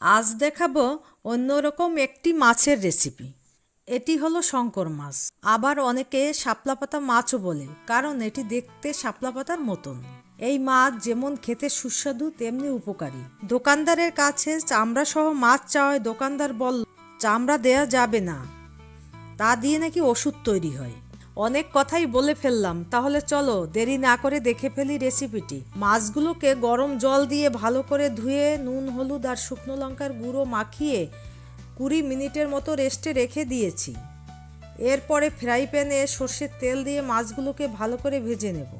আজ দেখাবো অন্যরকম একটি মাছের রেসিপি। এটি হলো শঙ্কর মাছ। আবার অনেকে শাপলা পাতা মাছও বলে, কারণ এটি দেখতে শাপলা পাতার মতন। এই মাছ যেমন খেতে সুস্বাদু তেমনি উপকারী। দোকানদারের কাছে চামড়া সহ মাছ চাওয়ায় দোকানদার বলল চামড়া দেয়া যাবে না, তা দিয়ে নাকি ওষুধ তৈরি হয়। অনেক কথাই বলে ফেললাম, তাহলে চলো দেরি না করে দেখে ফেলি রেসিপিটি। মাছগুলোকে গরম জল দিয়ে ভালো করে ধুয়ে নুন হলুদ আর শুকনো লঙ্কার গুঁড়ো মাখিয়ে 20 মিনিটের মতো রেস্টে রেখে দিয়েছি। এরপরে ফ্রাই প্যানে সর্ষের তেল দিয়ে মাছগুলোকে ভালো করে ভেজে নেব।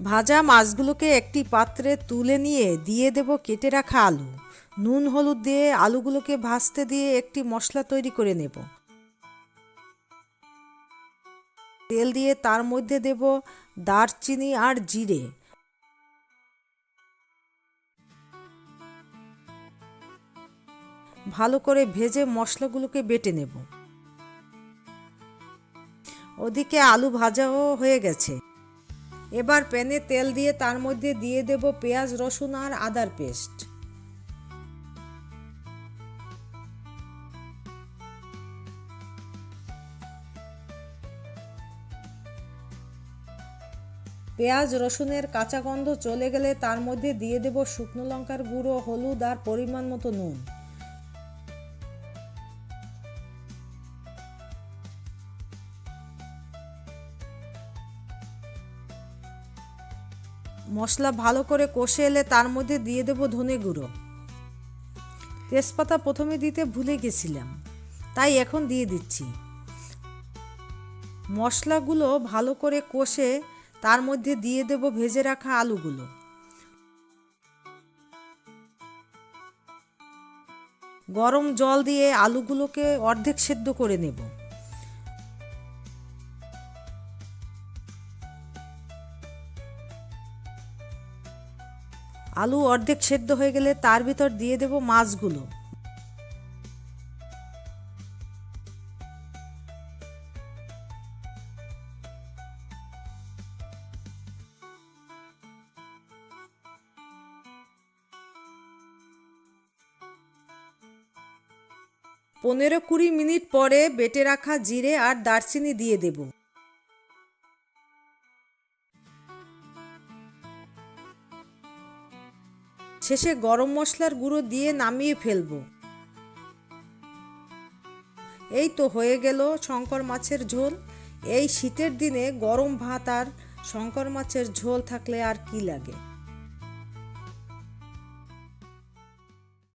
ভাজা মাছগুলোকে একটি পাত্রে তুলে নিয়ে দিয়ে দেব কেটে রাখা আলু। নুন হলুদ দিয়ে আলুগুলোকে ভাজতে দিয়ে একটি মশলা তৈরি করে নেব। তেল দিয়ে তার মধ্যে দেব দারচিনি আর জিরে। ভালো করে ভেজে মশলাগুলোকে বেটে নেব। ওদিকে আলু ভাজাও হয়ে গেছে। এবার প্যানে তেল দিয়ে তার মধ্যে দিয়ে দেব পেঁয়াজ রসুন আর আদার পেস্ট। পেঁয়াজ রসুনের কাঁচা গন্ধ চলে গেলে তার মধ্যে দিয়ে দেব শুকনো লঙ্কার গুঁড়ো, হলুদ আর পরিমাণ মতো নুন। মশলা ভালো করে কষে এলে তার মধ্যে দিয়ে দেব ধনে গুঁড়ো। তেজপাতা প্রথমে দিতে ভুলে গেছিলাম, তাই এখন দিয়ে দিচ্ছি। মশলাগুলো ভালো করে কষে তার মধ্যে দিয়ে দেব ভেজে রাখা আলুগুলো। গরম জল দিয়ে আলুগুলোকে অর্ধেক সেদ্ধ করে নেব। আলু অর্ধেক সেদ্ধ হয়ে গেলে তার ভিতর দিয়ে দেব মাছগুলো। পনেরো 20 মিনিট পরে বেটে রাখা জিরে আর দারচিনি দিয়ে দেব। শেষে গরম মশলার গুঁড়ো দিয়ে নামিয়ে ফেলব। এই তো হয়ে গেল শঙ্কর মাছের ঝোল। এই শীতের দিনে গরম ভাত আর শঙ্কর মাছের ঝোল থাকলে আর কি লাগে।